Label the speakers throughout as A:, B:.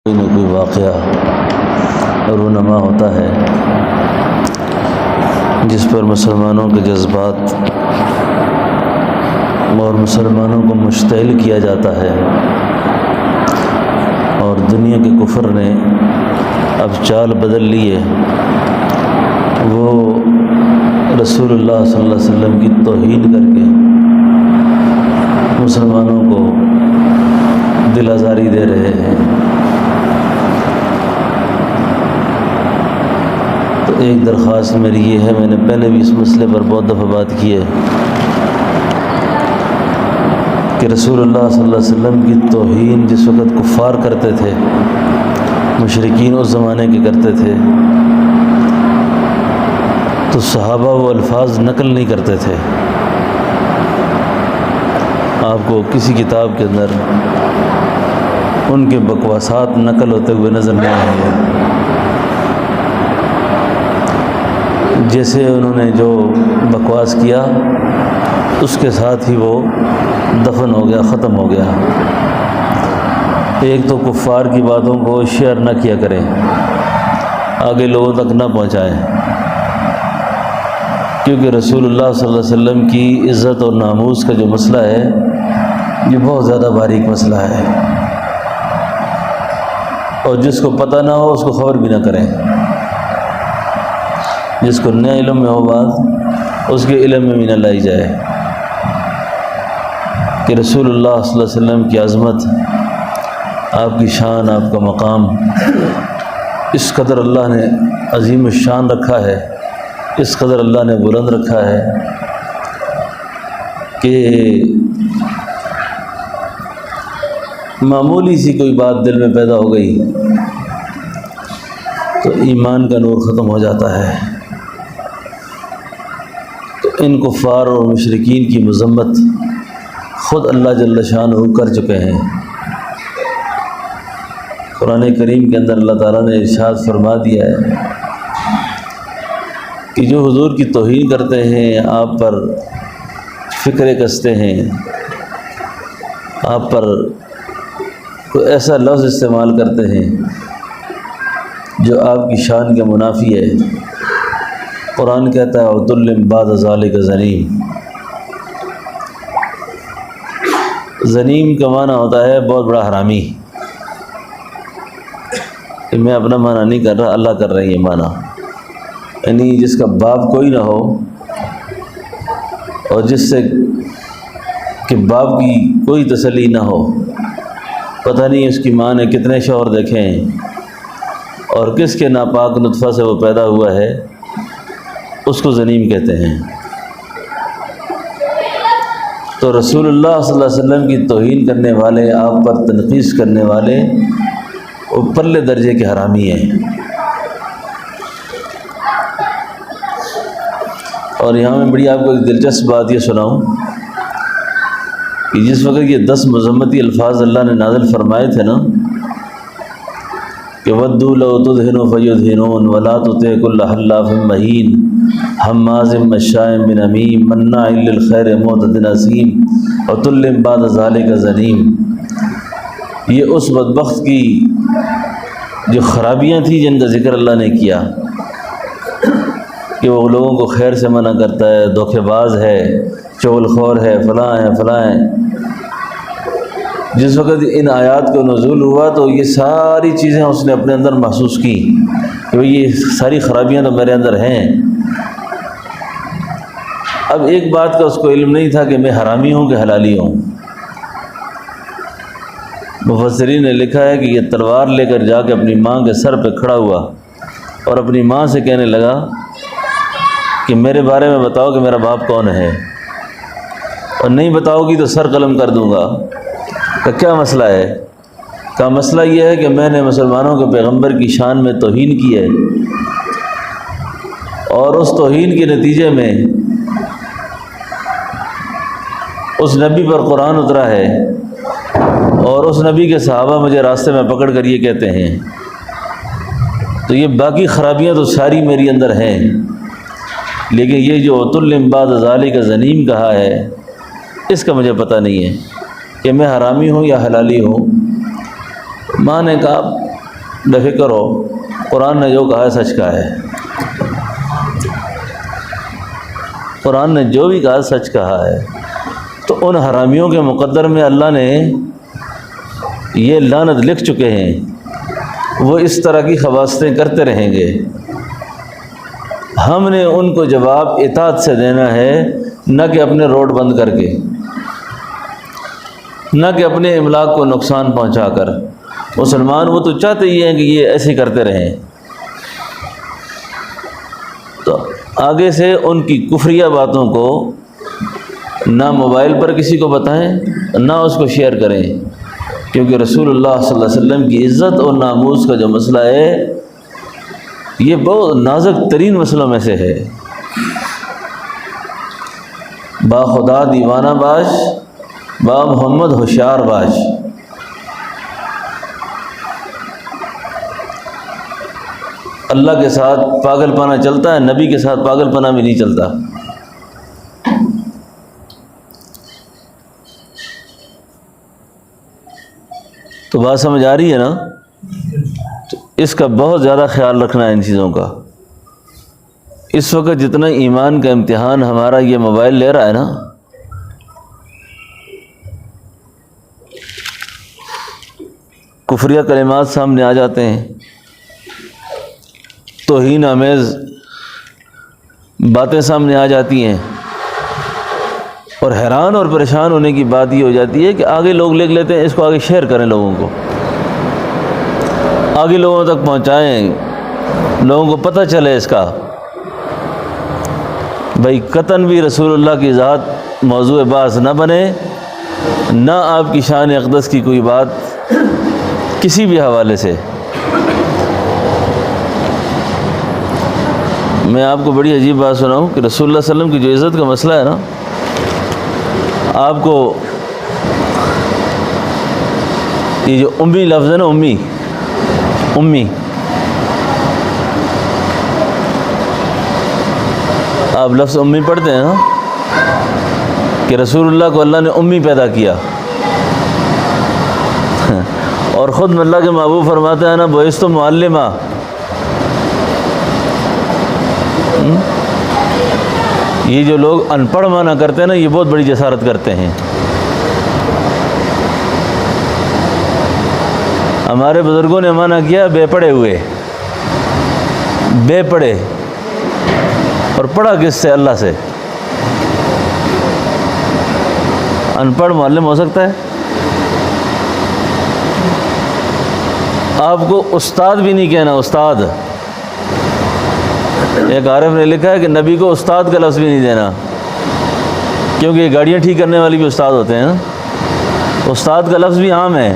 A: کوئی نہ کوئی واقعہ رونما ہوتا ہے جس پر مسلمانوں کے جذبات اور مسلمانوں کو مشتعل کیا جاتا ہے، اور دنیا کے کفر نے اب چال بدل لی ہے۔ وہ رسول اللہ صلی اللہ علیہ وسلم کی توہین کر کے مسلمانوں کو دل آزاری دے رہے ہیں۔ تو ایک درخواست میری یہ ہے، میں نے پہلے بھی اس مسئلے پر بہت دفعہ بات کی ہے کہ رسول اللہ صلی اللہ علیہ وسلم کی توہین جس وقت کفار کرتے تھے، مشرکین اس زمانے کے کرتے تھے، تو صحابہ وہ الفاظ نقل نہیں کرتے تھے۔ آپ کو کسی کتاب کے اندر ان کے بکواسات نقل ہوتے ہوئے نظر نہیں آئیں گے۔ جیسے انہوں نے جو بکواس کیا اس کے ساتھ ہی وہ دفن ہو گیا، ختم ہو گیا۔ ایک تو کفار کی باتوں کو شیئر نہ کیا کریں، آگے لوگوں تک نہ پہنچائیں، کیونکہ رسول اللہ صلی اللہ علیہ وسلم کی عزت اور ناموس کا جو مسئلہ ہے یہ بہت زیادہ باریک مسئلہ ہے، اور جس کو پتہ نہ ہو اس کو خبر بھی نہ کریں۔ جس کو نیا علم میں ہو بات، اس کے علم میں بھی نہ لائی جائے کہ رسول اللہ صلی اللہ علیہ وسلم کی عظمت، آپ کی شان، آپ کا مقام اس قدر اللہ نے عظیم الشان رکھا ہے، اس قدر اللہ نے بلند رکھا ہے کہ معمولی سی کوئی بات دل میں پیدا ہو گئی تو ایمان کا نور ختم ہو جاتا ہے۔ تو ان کفار اور مشرکین کی مذمت خود اللہ جل شانہ کر چکے ہیں۔ قرآن کریم کے اندر اللہ تعالیٰ نے ارشاد فرما دیا ہے کہ جو حضور کی توہین کرتے ہیں، آپ پر فکرے کستے ہیں، آپ پر کوئی ایسا لفظ استعمال کرتے ہیں جو آپ کی شان کے منافی ہے، قرآن کہتا ہے عُتُلٍّ بَعْدَ ذَلِكَ زنیم۔ زنیم کا معنی ہوتا ہے بہت بڑا حرامی۔ میں اپنا معنی نہیں کر رہا، اللہ کر رہے ہیں یہ معنی، یعنی جس کا باپ کوئی نہ ہو اور جس سے کہ باپ کی کوئی تسلی نہ ہو، پتہ نہیں اس کی ماں نے کتنے شوہر دیکھے ہیں اور کس کے ناپاک نطفہ سے وہ پیدا ہوا ہے، اس کو زنیم کہتے ہیں۔ تو رسول اللہ صلی اللہ علیہ وسلم کی توہین کرنے والے، آپ پر تنقیص کرنے والے، وہ پرلے درجے کے حرامی ہیں۔ اور یہاں میں بڑی آپ کو ایک دلچسپ بات یہ سناؤں کہ جس وقت یہ 10 مذمتی الفاظ اللہ نے نازل فرمائے تھے نا کہ وَدُّوا لَوْ تُدْهِنُ فَيُدْهِنُونَ وَلَا تُطِعْ كُلَّ حَلَّافٍ مَّهِينٍ ہمازٍ مشاء بنمیم مناع للخیر معتد اثیم عتل بعد ذلک زنیم۔ یہ اس بدبخت کی جو خرابیاں تھیں جن کا ذکر اللہ نے کیا کہ وہ لوگوں کو خیر سے منع کرتا ہے، دھوکے باز ہے، چغل خور ہے، فلاں ہے فلاں ہے۔ جس وقت ان آیات کو نزول ہوا تو یہ ساری چیزیں اس نے اپنے اندر محسوس کی کہ بھئی یہ ساری خرابیاں تو میرے اندر ہیں۔ اب ایک بات کا اس کو علم نہیں تھا کہ میں حرامی ہوں کہ حلالی ہوں۔ مفسرین نے لکھا ہے کہ یہ تلوار لے کر جا کے اپنی ماں کے سر پہ کھڑا ہوا اور اپنی ماں سے کہنے لگا کہ میرے بارے میں بتاؤ کہ میرا باپ کون ہے، اور نہیں بتاؤ گی تو سر قلم کر دوں گا۔ کہ کیا مسئلہ ہے؟ کا مسئلہ یہ ہے کہ میں نے مسلمانوں کے پیغمبر کی شان میں توہین کی ہے، اور اس توہین کے نتیجے میں اس نبی پر قرآن اترا ہے، اور اس نبی کے صحابہ مجھے راستے میں پکڑ کر یہ کہتے ہیں، تو یہ باقی خرابیاں تو ساری میری اندر ہیں، لیکن یہ جو عُتُلٍّ بَعْدَ ذَلِكَ زنیم کہا ہے اس کا مجھے پتہ نہیں ہے کہ میں حرامی ہوں یا حلالی ہوں۔ ماں نے کہا بے فکر ہو، قرآن نے جو کہا ہے سچ کہا ہے، قرآن نے جو بھی کہا سچ کہا ہے۔ تو ان حرامیوں کے مقدر میں اللہ نے یہ لعنت لکھ چکے ہیں، وہ اس طرح کی خباثتیں کرتے رہیں گے۔ ہم نے ان کو جواب اطاعت سے دینا ہے، نہ کہ اپنے روڈ بند کر کے، نہ کہ اپنے املاک کو نقصان پہنچا کر۔ مسلمان وہ تو چاہتے ہی ہیں کہ یہ ایسے کرتے رہیں۔ تو آگے سے ان کی کفریہ باتوں کو نہ موبائل پر کسی کو بتائیں، نہ اس کو شیئر کریں، کیونکہ رسول اللہ صلی اللہ علیہ وسلم کی عزت اور ناموس کا جو مسئلہ ہے یہ بہت نازک ترین مسئلوں میں سے ہے۔ با خدا دیوانہ باش، با محمد ہوشیار باش۔ اللہ کے ساتھ پاگل پانہ چلتا ہے، نبی کے ساتھ پاگل پانہ بھی نہیں چلتا۔ تو بات سمجھ آ رہی ہے نا؟ تو اس کا بہت زیادہ خیال رکھنا ہے ان چیزوں کا۔ اس وقت جتنا ایمان کا امتحان ہمارا یہ موبائل لے رہا ہے نا، کفریہ کلمات سامنے آ جاتے ہیں، توہین آمیز باتیں سامنے آ جاتی ہیں، اور حیران اور پریشان ہونے کی بات یہ ہو جاتی ہے کہ آگے لوگ لکھ لیتے ہیں، اس کو آگے شیئر کریں، لوگوں کو آگے لوگوں تک پہنچائیں، لوگوں کو پتہ چلے اس کا۔ بھائی قطعاً بھی رسول اللہ کی ذات موضوع بحث نہ بنے، نہ آپ کی شان اقدس کی کوئی بات کسی بھی حوالے سے۔ میں آپ کو بڑی عجیب بات سناؤں کہ رسول اللہ صلی اللہ علیہ وسلم کی جو عزت کا مسئلہ ہے نا، آپ کو یہ جو امی لفظ ہے نا، امی آپ لفظ امی پڑھتے ہیں نا کہ رسول اللہ کو اللہ نے امی پیدا کیا، اور خود اللہ کے محبوب فرماتے ہیں نا بعثت معلمہ۔ یہ جو لوگ ان پڑھ مانا کرتے ہیں نا، یہ بہت بڑی جسارت کرتے ہیں۔ ہمارے بزرگوں نے مانا کیا بے پڑھے ہوئے، بے پڑھے، اور پڑھا کس سے؟ اللہ سے۔ ان پڑھ معلم ہو سکتا ہے؟ آپ کو استاد بھی نہیں کہنا، استاد۔ ایک عارف نے لکھا ہے کہ نبی کو استاد کا لفظ بھی نہیں دینا، کیونکہ یہ گاڑیاں ٹھیک کرنے والے بھی استاد ہوتے ہیں نا۔ استاد کا لفظ بھی عام ہے،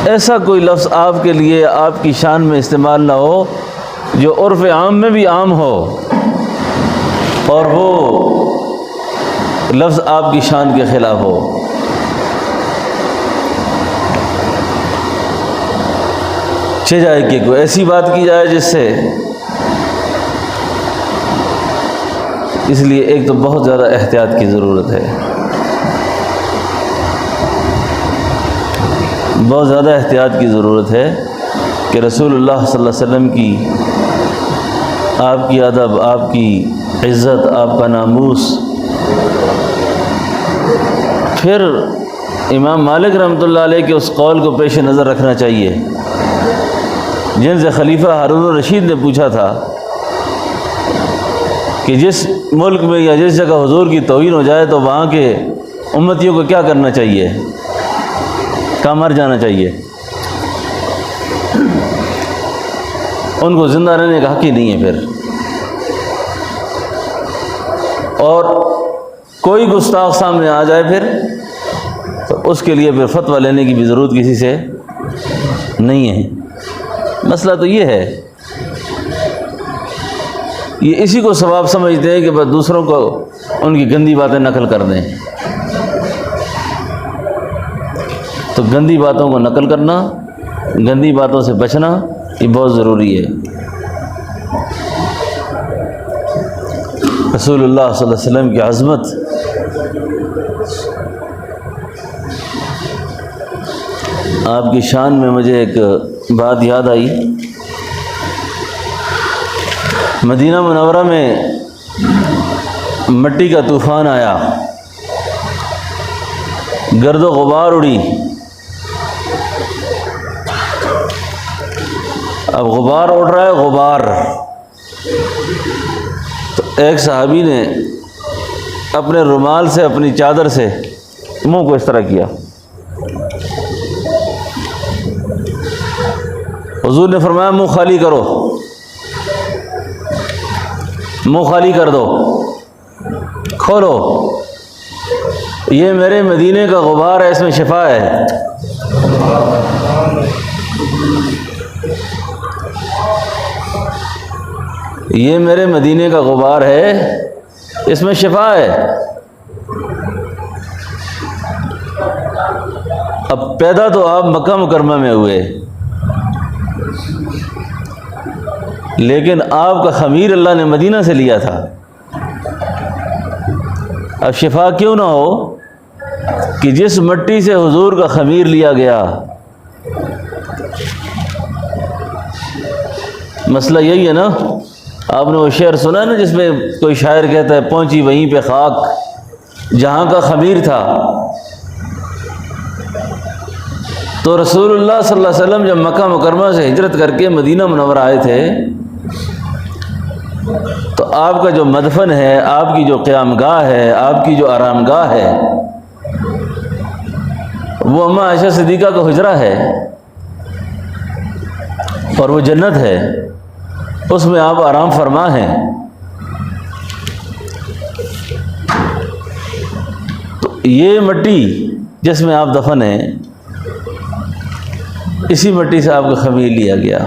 A: ایسا کوئی لفظ آپ کے لیے آپ کی شان میں استعمال نہ ہو جو عرف عام میں بھی عام ہو، اور وہ لفظ آپ کی شان کے خلاف ہو۔ چھ جائے کہ کوئی ایسی بات کی جائے جس سے، اس لیے ایک تو بہت زیادہ احتیاط کی ضرورت ہے، بہت زیادہ احتیاط کی ضرورت ہے کہ رسول اللہ صلی اللہ علیہ وسلم کی، آپ کی ادب، آپ کی عزت، آپ کا ناموس۔ پھر امام مالک رحمۃ اللہ علیہ کے اس قول کو پیش نظر رکھنا چاہیے جن سے خلیفہ ہارون الرشید نے پوچھا تھا کہ جس ملک میں یا جس جگہ حضور کی توہین ہو جائے تو وہاں کے امتیوں کو کیا کرنا چاہیے؟ کہاں مر جانا چاہیے؟ ان کو زندہ رہنے کا حق ہی نہیں ہے پھر۔ اور کوئی گستاخ سامنے آ جائے پھر تو اس کے لیے پھر فتویٰ لینے کی بھی ضرورت کسی سے نہیں ہے۔ مسئلہ تو یہ ہے، یہ اسی کو ثواب سمجھتے ہیں کہ بس دوسروں کو ان کی گندی باتیں نقل کر دیں۔ تو گندی باتوں کو نقل کرنا، گندی باتوں سے بچنا، یہ بہت ضروری ہے۔ رسول اللہ صلی اللہ علیہ وسلم کی عظمت آپ کی شان میں مجھے ایک بات یاد آئی۔ مدینہ منورہ میں مٹی کا طوفان آیا، گرد و غبار اڑی۔ اب غبار اڑ رہا ہے، غبار، تو ایک صحابی نے اپنے رومال سے، اپنی چادر سے منہ کو اس طرح کیا۔ حضور نے فرمایا منہ خالی کرو، منہ خالی کر دو، کھولو، یہ میرے مدینے کا غبار ہے، اس میں شفا ہے۔ یہ میرے مدینے کا غبار ہے، اس میں شفا ہے۔ اب پیدا تو آپ مکہ مکرمہ میں ہوئے، لیکن آپ کا خمیر اللہ نے مدینہ سے لیا تھا۔ اب شفا کیوں نہ ہو کہ جس مٹی سے حضور کا خمیر لیا گیا، مسئلہ یہی ہے نا۔ آپ نے وہ شعر سنا نا جس میں کوئی شاعر کہتا ہے پہنچی وہیں پہ خاک جہاں کا خمیر تھا۔ تو رسول اللہ صلی اللہ علیہ وسلم جب مکہ مکرمہ سے ہجرت کر کے مدینہ منورہ آئے تھے، تو آپ کا جو مدفن ہے، آپ کی جو قیام گاہ ہے، آپ کی جو آرام گاہ ہے، وہ اماں عائشہ صدیقہ کا حجرہ ہے، اور وہ جنت ہے، اس میں آپ آرام فرما ہیں۔ تو یہ مٹی جس میں آپ دفن ہیں، اسی مٹی سے آپ کا خمیر لیا گیا۔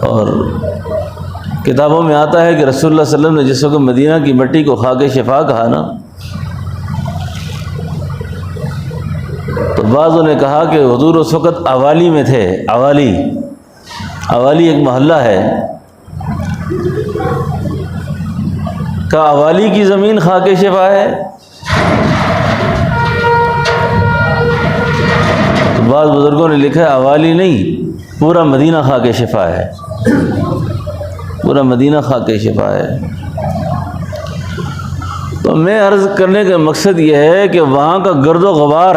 A: اور کتابوں میں آتا ہے کہ رسول اللہ صلی اللہ علیہ وسلم نے جس وقت مدینہ کی مٹی کو خاک شفا کہا نا، تو بعضوں نے کہا کہ حضور اس وقت اوالی میں تھے۔ اوالی ایک محلہ ہے، کہ اوالی کی زمین خاک شفا ہے؟ تو بعض بزرگوں نے لکھا ہے اوالی نہیں، پورا مدینہ خاک شفا ہے، پورا مدینہ خاک شفا ہے۔ تو میں عرض کرنے کا مقصد یہ ہے کہ وہاں کا گرد و غبار،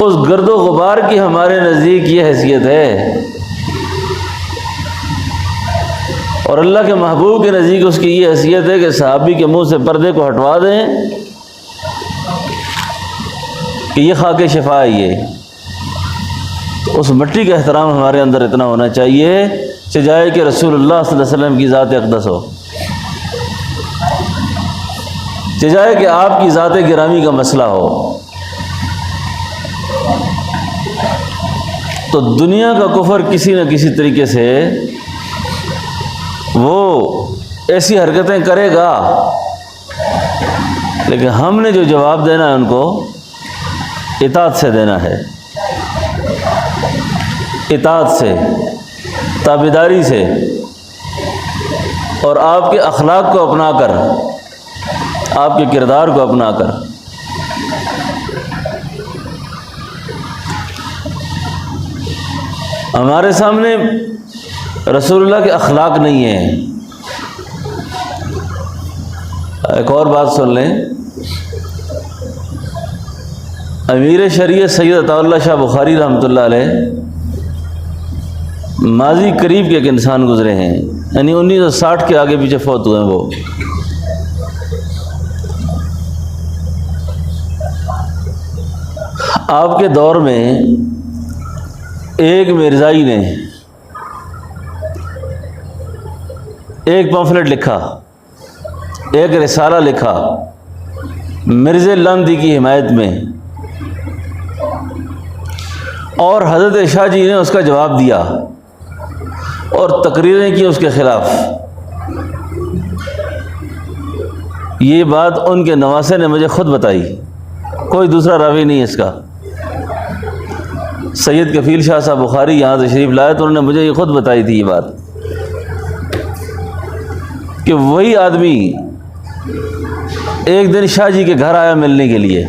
A: اس گرد و غبار کی ہمارے نزدیک یہ حیثیت ہے، اور اللہ کے محبوب کے نزدیک اس کی یہ حیثیت ہے کہ صحابی کے منہ سے پردے کو ہٹوا دیں کہ یہ خاک شفا ہے۔ یہ اس مٹی کا احترام ہمارے اندر اتنا ہونا چاہیے سجائے کہ رسول اللہ صلی اللہ علیہ وسلم کی ذات اقدس ہو، سجائے کہ آپ کی ذات گرامی کا مسئلہ ہو۔ تو دنیا کا کفر کسی نہ کسی طریقے سے وہ ایسی حرکتیں کرے گا، لیکن ہم نے جو جواب دینا ہے ان کو اطاعت سے دینا ہے، اطاعت سے، تابعداری سے، اور آپ کے اخلاق کو اپنا کر، آپ کے کردار کو اپنا کر۔ ہمارے سامنے رسول اللہ کے اخلاق نہیں ہیں۔ ایک اور بات سن لیں، امیر شریعت سید عطا اللہ شاہ بخاری رحمۃ اللہ علیہ ماضی قریب کے ایک انسان گزرے ہیں، یعنی 1960 کے آگے پیچھے فوت ہوئے ہیں۔ وہ آپ کے دور میں ایک مرزائی نے ایک پمفلٹ لکھا، ایک رسالہ لکھا مرزا لامدی کی حمایت میں، اور حضرت شاہ جی نے اس کا جواب دیا اور تقریریں کی اس کے خلاف۔ یہ بات ان کے نواسے نے مجھے خود بتائی، کوئی دوسرا راوی نہیں اس کا۔ سید کفیل شاہ صاحب بخاری یہاں تشریف لائے تو انہوں نے مجھے یہ خود بتائی تھی یہ بات، کہ وہی آدمی ایک دن شاہ جی کے گھر آیا ملنے کے لیے،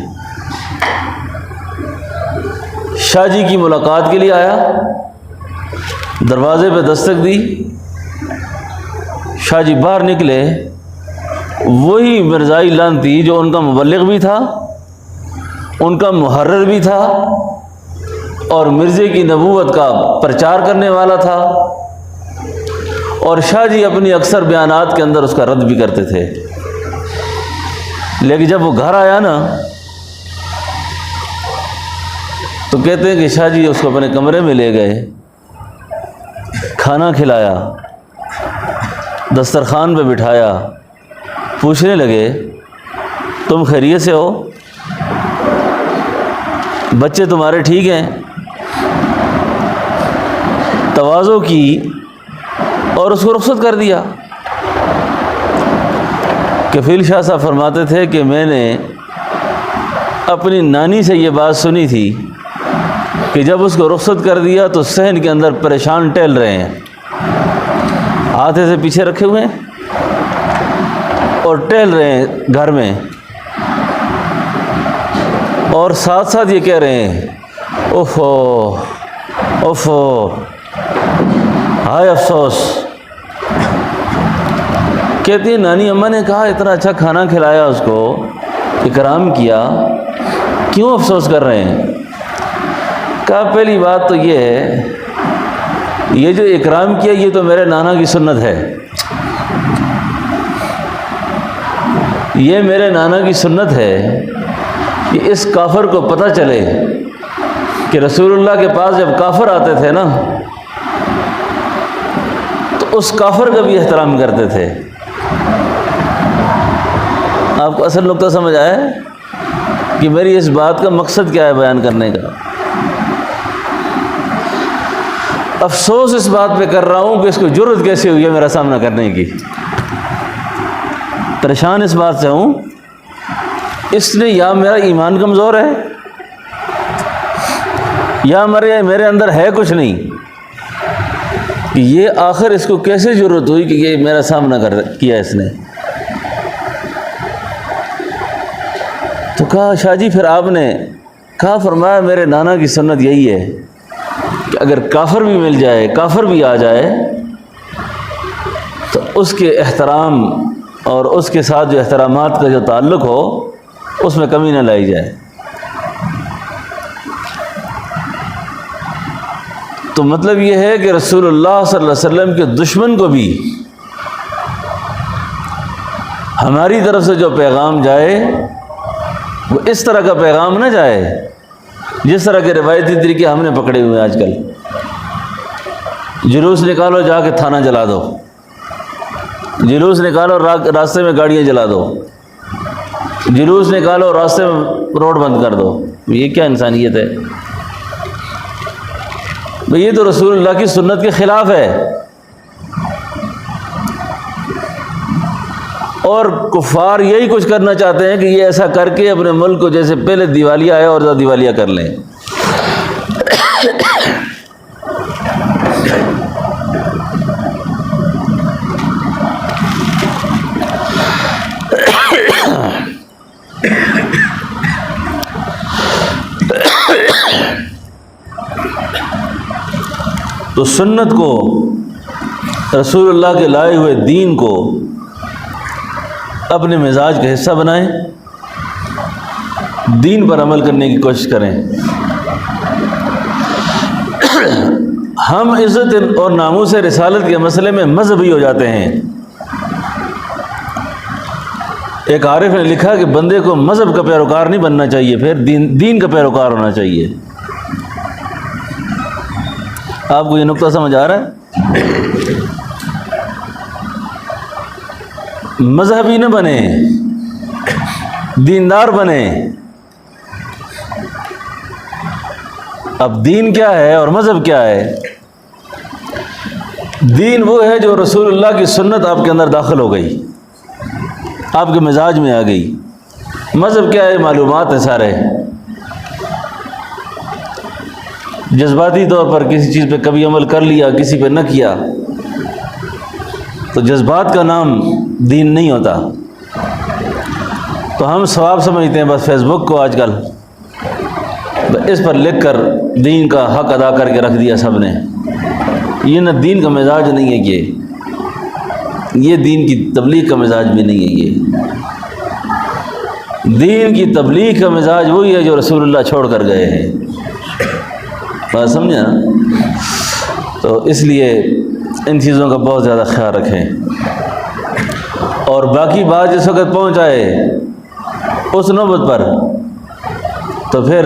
A: شاہ جی کی ملاقات کے لیے آیا، دروازے پہ دستک دی، شاہ جی باہر نکلے، وہی مرزائی لانتی جو ان کا مبلغ بھی تھا، ان کا محرر بھی تھا، اور مرزے کی نبوت کا پرچار کرنے والا تھا، اور شاہ جی اپنی اکثر بیانات کے اندر اس کا رد بھی کرتے تھے۔ لیکن جب وہ گھر آیا نا تو کہتے ہیں کہ شاہ جی اس کو اپنے کمرے میں لے گئے، کھانا کھلایا، دسترخوان پہ بٹھایا، پوچھنے لگے تم خیریت سے ہو، بچے تمہارے ٹھیک ہیں؟ تواضع کی اور اس کو رخصت کر دیا۔ کفیل شاہ صاحب فرماتے تھے کہ میں نے اپنی نانی سے یہ بات سنی تھی کہ جب اس کو رخصت کر دیا تو صحن کے اندر پریشان ٹہل رہے ہیں، ہاتھ سے پیچھے رکھے ہوئے ہیں اور ٹہل رہے ہیں گھر میں، اور ساتھ ساتھ یہ کہہ رہے ہیں اوفو اوفو، ہائے افسوس۔ کہتی ہے نانی اماں نے کہا اتنا اچھا کھانا کھلایا، اس کو اکرام کیا، کیوں افسوس کر رہے ہیں؟ کہا پہلی بات تو یہ ہے، یہ جو اکرام کیا یہ تو میرے نانا کی سنت ہے، یہ میرے نانا کی سنت ہے کہ اس کافر کو پتہ چلے کہ رسول اللہ کے پاس جب کافر آتے تھے نا تو اس کافر کا بھی احترام کرتے تھے۔ آپ کو اصل نقطہ سمجھ آیا کہ میری اس بات کا مقصد کیا ہے بیان کرنے کا؟ افسوس اس بات پہ کر رہا ہوں کہ اس کو جرأت کیسے ہوئی ہے میرا سامنا کرنے کی، پریشان اس بات سے ہوں، اس نے یا میرا ایمان کمزور ہے یا میرے اندر ہے کچھ نہیں، کہ یہ آخر اس کو کیسے ضرورت ہوئی کہ یہ میرا سامنا کیا اس نے۔ تو کہا شاہ جی پھر آپ نے کہا، فرمایا میرے نانا کی سنت یہی ہے کہ اگر کافر بھی مل جائے، کافر بھی آ جائے تو اس کے احترام اور اس کے ساتھ جو احترامات کا جو تعلق ہو اس میں کمی نہ لائی جائے۔ تو مطلب یہ ہے کہ رسول اللہ صلی اللہ علیہ وسلم کے دشمن کو بھی ہماری طرف سے جو پیغام جائے وہ اس طرح کا پیغام نہ جائے جس طرح کے روایتی طریقے ہم نے پکڑے ہوئے ہیں آج کل۔ جلوس نکالو، جا کے تھانہ جلا دو، جلوس نکالو، راستے میں گاڑیاں جلا دو، جلوس نکالو، راستے میں روڈ بند کر دو۔ یہ کیا انسانیت ہے؟ یہ تو رسول اللہ کی سنت کے خلاف ہے، اور کفار یہی کچھ کرنا چاہتے ہیں کہ یہ ایسا کر کے اپنے ملک کو جیسے پہلے دیوالیہ آیا اور دیوالیہ کر لیں۔ تو سنت کو، رسول اللہ کے لائے ہوئے دین کو اپنے مزاج کا حصہ بنائیں، دین پر عمل کرنے کی کوشش کریں۔ ہم عزت اور ناموس رسالت کے مسئلے میں مذہبی ہو جاتے ہیں۔ ایک عارف نے لکھا کہ بندے کو مذہب کا پیروکار نہیں بننا چاہیے، پھر دین کا پیروکار ہونا چاہیے۔ آپ کو یہ نقطہ سمجھ آ رہا ہے؟ مذہبی نہ بنے، دیندار بنے۔ اب دین کیا ہے اور مذہب کیا ہے؟ دین وہ ہے جو رسول اللہ کی سنت آپ کے اندر داخل ہو گئی، آپ کے مزاج میں آ گئی۔ مذہب کیا ہے؟ معلومات ہے سارے، جذباتی طور پر کسی چیز پہ کبھی عمل کر لیا، کسی پہ نہ کیا، تو جذبات کا نام دین نہیں ہوتا۔ تو ہم ثواب سمجھتے ہیں بس فیس بک کو آج کل اس پر لکھ کر دین کا حق ادا کر کے رکھ دیا سب نے. یہ نہ دین کا مزاج نہیں ہے کہ یہ دین کی تبلیغ کا مزاج بھی نہیں ہے. یہ دین کی تبلیغ کا مزاج وہی ہے جو رسول اللہ چھوڑ کر گئے ہیں. بات سمجھا؟ تو اس لیے ان چیزوں کا بہت زیادہ خیال رکھیں. اور باقی بات جس وقت پہنچ آئے اس نوبت پر تو پھر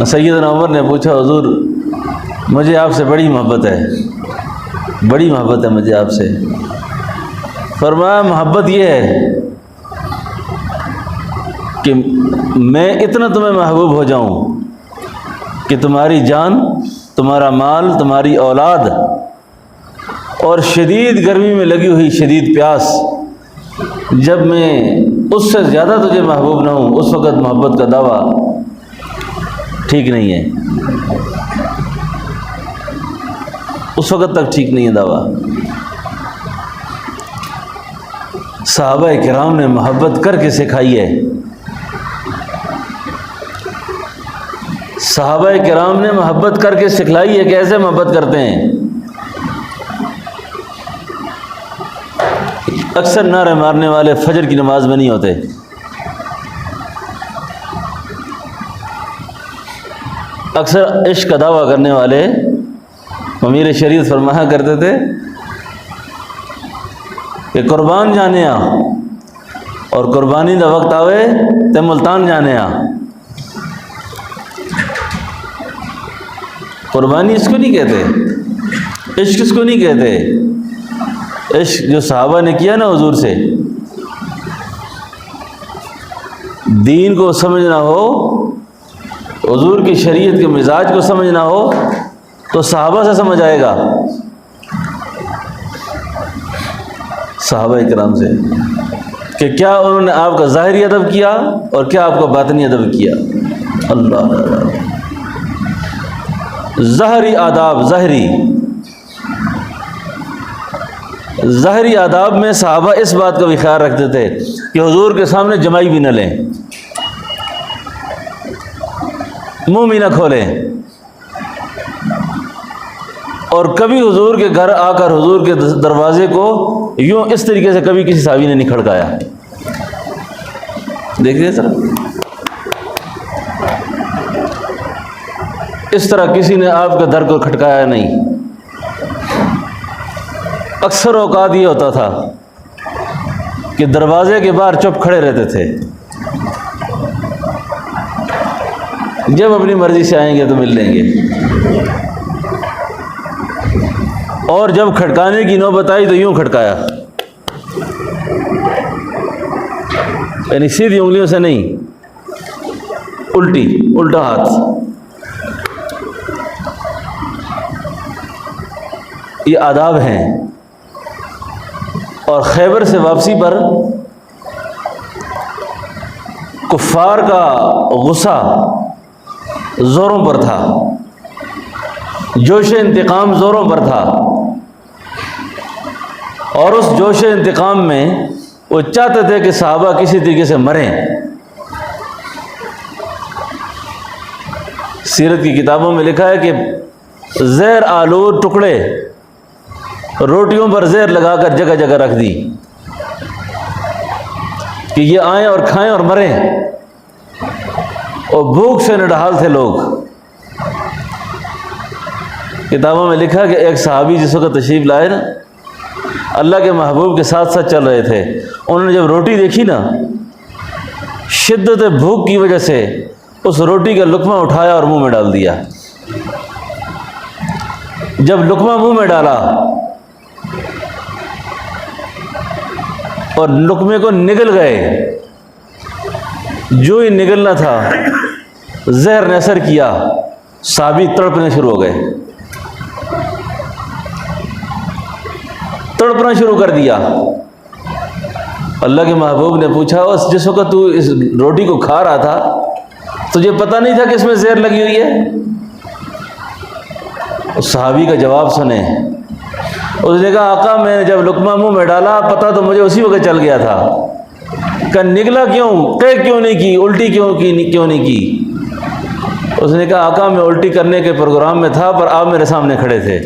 A: سیدنا عمر نے پوچھا حضور مجھے آپ سے بڑی محبت ہے مجھے آپ سے. فرمایا محبت یہ ہے کہ میں اتنا تمہیں محبوب ہو جاؤں کہ تمہاری جان، تمہارا مال، تمہاری اولاد اور شدید گرمی میں لگی ہوئی شدید پیاس، جب میں اس سے زیادہ تجھے محبوب نہ ہوں اس وقت محبت کا دعویٰ ٹھیک نہیں ہے. اس وقت تک ٹھیک نہیں ہے دعویٰ. صحابہ کرام نے محبت کر کے سکھائی ہے. صحابہ کرام نے محبت کر کے سکھلائی ہے. کیسے محبت کرتے ہیں؟ اکثر نعرے مارنے والے فجر کی نماز میں نہیں ہوتے. اکثر عشق کا دعویٰ کرنے والے امیر شریعت فرمایا کرتے تھے کہ قربان جانے آ اور قربانی دا وقت آوے تے ملتان جانے آ. قربانی اس کو نہیں کہتے، عشق اس کو نہیں کہتے. عشق جو صحابہ نے کیا نا حضور سے، دین کو سمجھنا ہو، حضور کی شریعت کے مزاج کو سمجھنا ہو تو صحابہ سے سمجھ آئے گا. صحابہ کرام سے کہ کیا انہوں نے آپ کا ظاہری ادب کیا اور کیا آپ کا باطنی ادب کیا. اللہ ظاہری آداب، ظاہری آداب میں صحابہ اس بات کا بھی خیال رکھتے تھے کہ حضور کے سامنے جمائی بھی نہ لیں، منہ بھی نہ کھولیں، اور کبھی حضور کے گھر آ کر حضور کے دروازے کو یوں اس طریقے سے کبھی کسی صحابی نے نہیں کھڑکایا. دیکھیے سر، اس طرح کسی نے آپ کے در کو کھٹکایا نہیں. اکثر اوقات یہ ہوتا تھا کہ دروازے کے باہر چپ کھڑے رہتے تھے، جب اپنی مرضی سے آئیں گے تو مل لیں گے، اور جب کھٹکانے کی نوبت آئی تو یوں کھٹکایا، یعنی سیدھی انگلیوں سے نہیں، الٹا ہاتھ. یہ آداب ہیں. اور خیبر سے واپسی پر کفار کا غصہ زوروں پر تھا، جوش انتقام زوروں پر تھا، اور اس جوش انتقام میں وہ چاہتے تھے کہ صحابہ کسی طریقے سے مریں. سیرت کی کتابوں میں لکھا ہے کہ زہر آلود ٹکڑے روٹیوں پر زہر لگا کر جگہ جگہ رکھ دی کہ یہ آئیں اور کھائیں اور مریں، اور بھوک سے نڈھال تھے لوگ. کتابوں میں لکھا کہ ایک صحابی جس وقت تشریف لائے نا، اللہ کے محبوب کے ساتھ ساتھ چل رہے تھے، انہوں نے جب روٹی دیکھی نا، شدت بھوک کی وجہ سے اس روٹی کا لقمہ اٹھایا اور منہ میں ڈال دیا. جب لقمہ منہ میں ڈالا اور لقمے کو نگل گئے، جو ہی نگلنا تھا زہر نے اثر کیا، صحابی تڑپنے شروع ہو گئے، تڑپنا شروع کر دیا. اللہ کے محبوب نے پوچھا جس وقت تو اس روٹی کو کھا رہا تھا تجھے پتہ نہیں تھا کہ اس میں زہر لگی ہوئی ہے؟ اس صحابی کا جواب سنیں. اس نے کہا آقا میں نے جب لقمہ منہ میں ڈالا پتہ تو مجھے اسی وقت چل گیا تھا، کہ نگلا کیوں، قے کیوں نہیں کی، الٹی کیوں نہیں کی؟ اس نے کہا آقا میں الٹی کرنے کے پروگرام میں تھا پر آپ میرے سامنے کھڑے تھے۔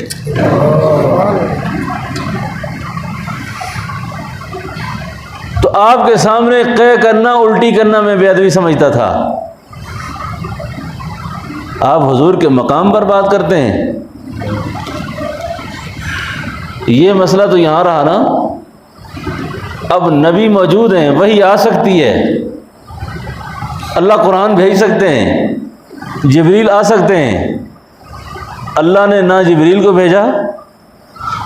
A: تو آپ کے سامنے قے کرنا، الٹی کرنا میں بے ادبی سمجھتا تھا۔ آپ حضور کے مقام پر بات کرتے ہیں۔ یہ مسئلہ تو یہاں رہا نا، اب نبی موجود ہیں، وحی آ سکتی ہے، اللہ قرآن بھیج سکتے ہیں، جبریل آ سکتے ہیں۔ اللہ نے نہ جبریل کو بھیجا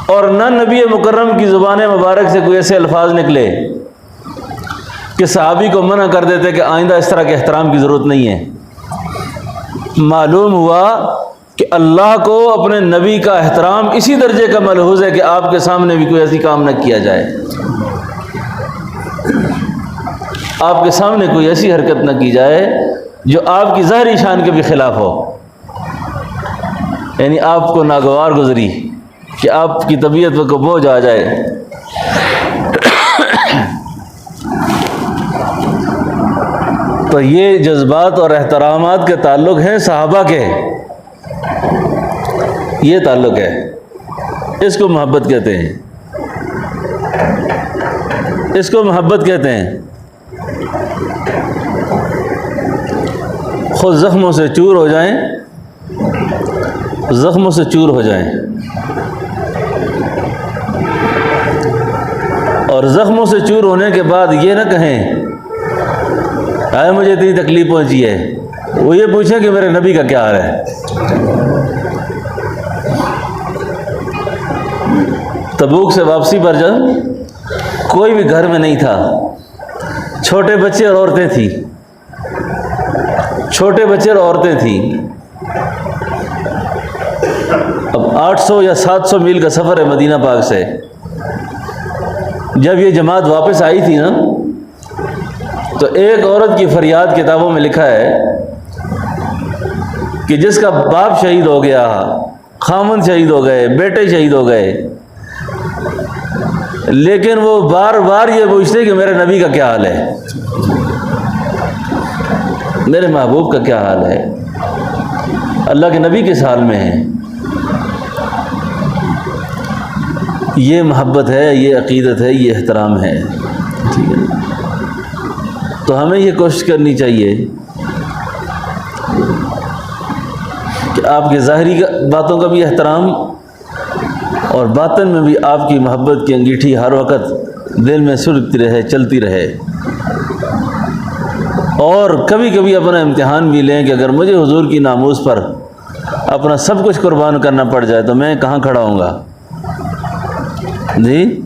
A: اور نہ نبی مکرم کی زبان مبارک سے کوئی ایسے الفاظ نکلے کہ صحابی کو منع کر دیتے کہ آئندہ اس طرح کے احترام کی ضرورت نہیں ہے۔ معلوم ہوا کہ اللہ کو اپنے نبی کا احترام اسی درجے کا ملحوظ ہے کہ آپ کے سامنے بھی کوئی ایسی کام نہ کیا جائے، آپ کے سامنے کوئی ایسی حرکت نہ کی جائے جو آپ کی ظاہری شان کے بھی خلاف ہو، یعنی آپ کو ناگوار گزری کہ آپ کی طبیعت پر کو بوجھ آ جائے۔ تو یہ جذبات اور احترامات کے تعلق ہیں صحابہ کے، یہ تعلق ہے، اس کو محبت کہتے ہیں، اس کو محبت کہتے ہیں۔ خود زخموں سے چور ہو جائیں، زخموں سے چور ہو جائیں، اور زخموں سے چور ہونے کے بعد یہ نہ کہیں آئے مجھے اتنی تکلیف پہنچی ہے، وہ یہ پوچھیں کہ میرے نبی کا کیا حال ہے۔ تبوک سے واپسی پر جب کوئی بھی گھر میں نہیں تھا، چھوٹے بچے اور عورتیں تھیں، چھوٹے بچے اور عورتیں تھیں۔ اب 800 یا 700 میل کا سفر ہے مدینہ پاک سے۔ جب یہ جماعت واپس آئی تھی نا، تو ایک عورت کی فریاد کتابوں میں لکھا ہے کہ جس کا باپ شہید ہو گیا، خامن شہید ہو گئے، بیٹے شہید ہو گئے، لیکن وہ بار بار یہ پوچھتے کہ میرے نبی کا کیا حال ہے، میرے محبوب کا کیا حال ہے، اللہ کے نبی کس حال میں ہیں۔ یہ محبت ہے، یہ عقیدت ہے، یہ احترام ہے، ٹھیک ہے۔ تو ہمیں یہ کوشش کرنی چاہیے کہ آپ کے ظاہری باتوں کا بھی احترام اور باطن میں بھی آپ کی محبت کی انگیٹھی ہر وقت دل میں سلگتی رہے، چلتی رہے۔ اور کبھی کبھی اپنا امتحان بھی لیں کہ اگر مجھے حضور کی ناموس پر اپنا سب کچھ قربان کرنا پڑ جائے تو میں کہاں کھڑا ہوں گا؟ جی،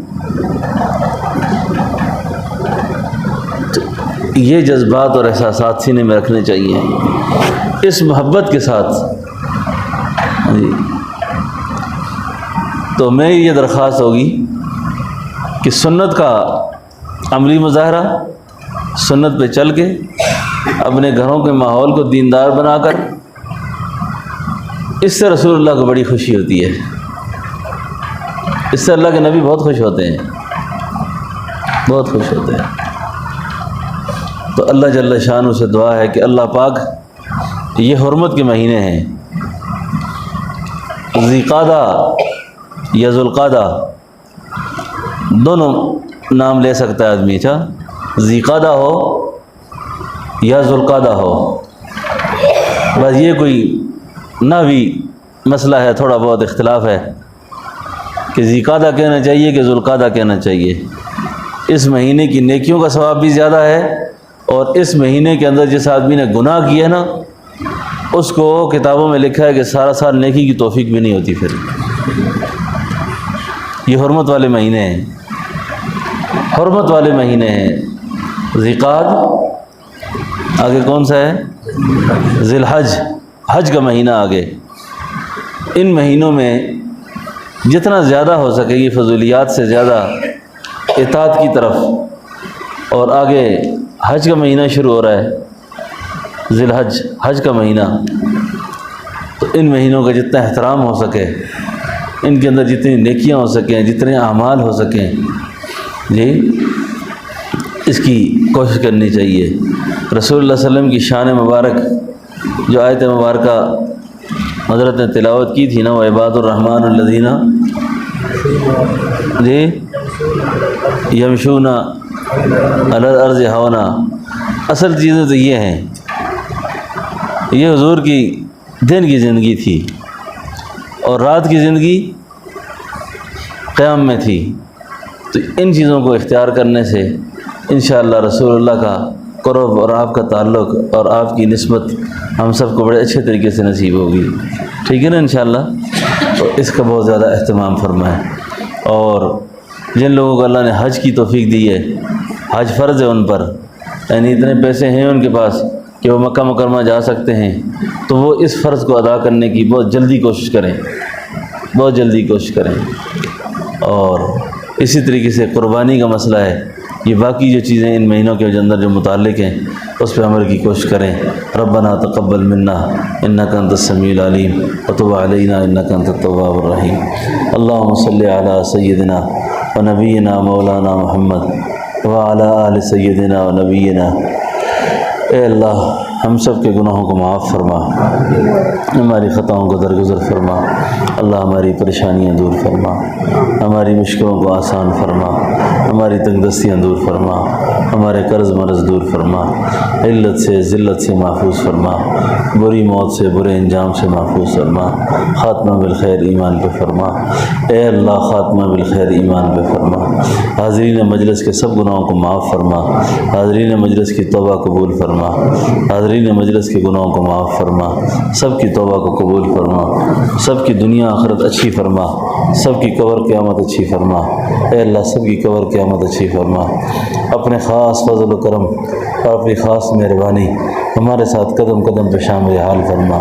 A: یہ جذبات اور احساسات سینے میں رکھنے چاہیے اس محبت کے ساتھ۔ جی، تو میری یہ درخواست ہوگی کہ سنت کا عملی مظاہرہ، سنت پہ چل کے اپنے گھروں کے ماحول کو دیندار بنا کر، اس سے رسول اللہ کو بڑی خوشی ہوتی ہے، اس سے اللہ کے نبی بہت خوش ہوتے ہیں، بہت خوش ہوتے ہیں۔ تو اللہ جل شانہ سے دعا ہے کہ اللہ پاک یہ حرمت کے مہینے ہیں، ذی قعدہ یا ذوالقعدہ دونوں نام لے سکتا ہے آدمی، اچھا، ذی قعدہ ہو یا ذوالقعدہ ہو، بس یہ کوئی نہ بھی مسئلہ ہے، تھوڑا بہت اختلاف ہے کہ ذی قعدہ کہنا چاہیے کہ ذوالقعدہ کہنا چاہیے۔ اس مہینے کی نیکیوں کا ثواب بھی زیادہ ہے، اور اس مہینے کے اندر جس آدمی نے گناہ کیا نا، اس کو کتابوں میں لکھا ہے کہ سارا سال نیکی کی توفیق بھی نہیں ہوتی۔ پھر یہ حرمت والے مہینے ہیں، حرمت والے مہینے ہیں۔ ذی قعدہ، آگے کون سا ہے؟ ذی الحج، حج کا مہینہ آگے۔ ان مہینوں میں جتنا زیادہ ہو سکے یہ فضولیات سے زیادہ اطاعت کی طرف، اور آگے حج کا مہینہ شروع ہو رہا ہے، ذی الحج، حج کا مہینہ، تو ان مہینوں کا جتنا احترام ہو سکے، ان کے اندر جتنی نیکیاں ہو سکیں، جتنے اعمال ہو سکیں، جی، اس کی کوشش کرنی چاہیے۔ رسول اللہ صلی اللہ علیہ وسلم کی شان مبارک جو آیت مبارکہ حضرت نے تلاوت کی تھی نا، وہ عباد الرحمن الذین یمشون علی الارض ہونا، اصل چیزیں تو یہ ہیں، یہ حضور کی دن کی زندگی تھی اور رات کی زندگی قیام میں تھی۔ تو ان چیزوں کو اختیار کرنے سے انشاءاللہ رسول اللہ کا قرب اور آپ کا تعلق اور آپ کی نسبت ہم سب کو بڑے اچھے طریقے سے نصیب ہوگی، ٹھیک ہے نا انشاءاللہ۔ تو اس کا بہت زیادہ اہتمام فرمائیں۔ اور جن لوگوں کو اللہ نے حج کی توفیق دی ہے، حج فرض ہے ان پر، یعنی اتنے پیسے ہیں ان کے پاس کہ وہ مکہ مکرمہ جا سکتے ہیں، تو وہ اس فرض کو ادا کرنے کی بہت جلدی کوشش کریں، بہت جلدی کوشش کریں۔ اور اسی طریقے سے قربانی کا مسئلہ ہے، یہ باقی جو چیزیں ان مہینوں کے اندر جو متعلق ہیں اس پہ عمل کی کوشش کریں۔ ربنا تقبل منا انک انت السمیع العلیم وتب علینا انک انت التواب الرحیم۔ اللہم صلی علی سیدنا و نبینا مولانا محمد وعلی آل سیدنا و نبینا۔ اے اللہ ہم سب کے گناہوں کو معاف فرما، ہماری خطاؤں کو درگزر فرما، اللہ ہماری پریشانیاں دور فرما، ہماری مشکلوں کو آسان فرما، ہماری تنگ دستیاں دور فرما، ہمارے قرض مرض دور فرما، علت سے ذلت سے محفوظ فرما، بری موت سے برے انجام سے محفوظ فرما، خاتمہ بالخیر ایمان پہ فرما۔ اے اللہ خاتمہ بالخیر ایمان پہ فرما، حاضرین مجلس کے سب گناہوں کو معاف فرما، حاضرین مجلس کی توبہ قبول فرما، حاضرین مجلس کے گناہوں کو معاف فرما، سب کی توبہ کو قبول فرما، سب کی دنیا آخرت اچھی فرما، سب کی قبر قیامت اچھی فرما۔ اے اللہ سب کی قبر قیامت اچھی فرما، اپنے خاص فضل و کرم اور اپنی خاص مہربانی ہمارے ساتھ قدم قدم پہ شامل حال فرما۔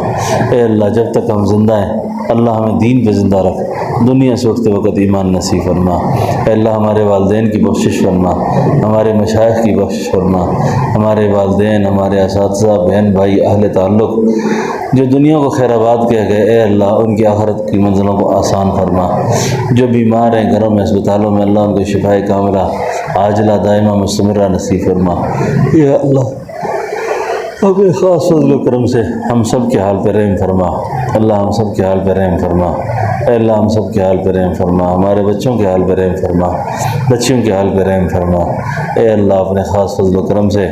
A: اے اللہ جب تک ہم زندہ ہیں اللہ ہمیں دین پہ زندہ رکھ، دنیا سے اٹھتے وقت ایمان نصیب فرما۔ اے اللہ ہمارے والدین کی بخشش فرما، ہمارے مشائخ کی بخشش فرما، ہمارے والدین، ہمارے اساتذہ، بہن بھائی، اہل تعلق جو دنیا کو خیر آباد کہہ گئے، اے اللہ ان کی آخرت کی منزلوں کو آسان فرما۔ جو بیمار ہیں گھروں میں اسپتالوں میں اللہ ان کو شفائے کاملہ عاجلہ دائمہ مستمرہ نصیب فرما۔ یا اللہ اپنے خاص فضل و کرم سے ہم سب کے حال پہ رحم فرما، اللہ ہم سب کے حال پہ رحم فرما۔ اے اللہ ہم سب کے حال پہ رحم فرما، ہمارے بچوں کے حال پہ رحم فرما، بچیوں کے حال پہ رحم فرما۔ اے اللہ اپنے خاص فضل و کرم سے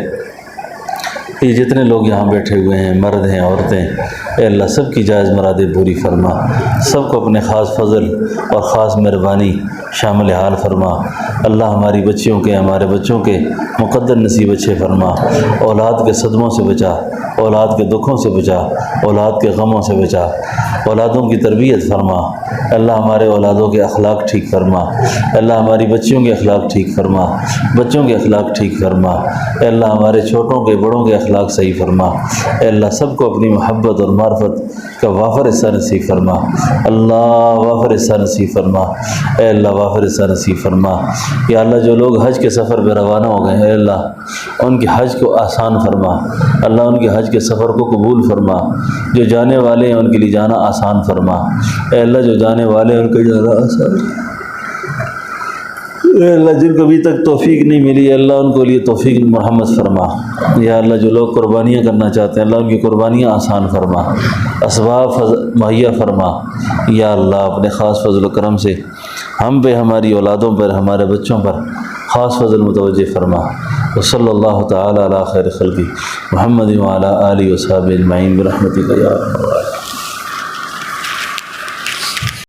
A: یہ جتنے لوگ یہاں بیٹھے ہوئے ہیں، مرد ہیں عورتیں، اے اللہ سب کی جائز مرادیں پوری فرما، سب کو اپنے خاص فضل اور خاص مہربانی شامل حال فرما۔ اللہ ہماری بچیوں کے، ہمارے بچوں کے مقدر نصیب اچھے فرما، اولاد کے صدموں سے بچا، اولاد کے دکھوں سے بچا، اولاد کے غموں سے بچا، اولادوں کی تربیت فرما۔ اللہ ہمارے اولادوں کے اخلاق ٹھیک فرما، اللہ ہماری بچیوں کے اخلاق ٹھیک فرما، بچوں کے اخلاق ٹھیک فرما۔ اے اللہ ہمارے چھوٹوں کے بڑوں کے اخلاق صحیح فرما۔ اے اللہ سب کو اپنی محبت اور معرفت کا وافر حصہ نصیب فرما، اللہ وافر حصہ نصیب فرما۔ اے اللہ وافر حصہ نصیب فرما۔ یا اللہ جو لوگ حج کے سفر پہ روانہ ہو گئے، اے اللہ ان کے حج کو آسان فرما، اللہ ان کے حج کے سفر کو قبول فرما۔ جو جانے والے ہیں ان کے لیے جانا آسان فرما، اے اللہ جو جانے والے ہیں ان کا جانا آسان۔ اے اللہ جن کو ابھی تک توفیق نہیں ملی ہے اللہ ان کو لیے توفیق مرحمت فرما۔ یا اللہ جو لوگ قربانیاں کرنا چاہتے ہیں اللہ ان کی قربانیاں آسان فرما، اسباب مہیا فرما۔ یا اللہ اپنے خاص فضل و کرم سے ہم پہ، ہماری اولادوں پر، ہمارے بچوں پر خاص فضل متوجہ فرما۔ وصلی اللہ تعالی علی خیر خلقی محمد وعلی آلہ وصحبہ اجمعین برحمتک یا ارحم الراحمین۔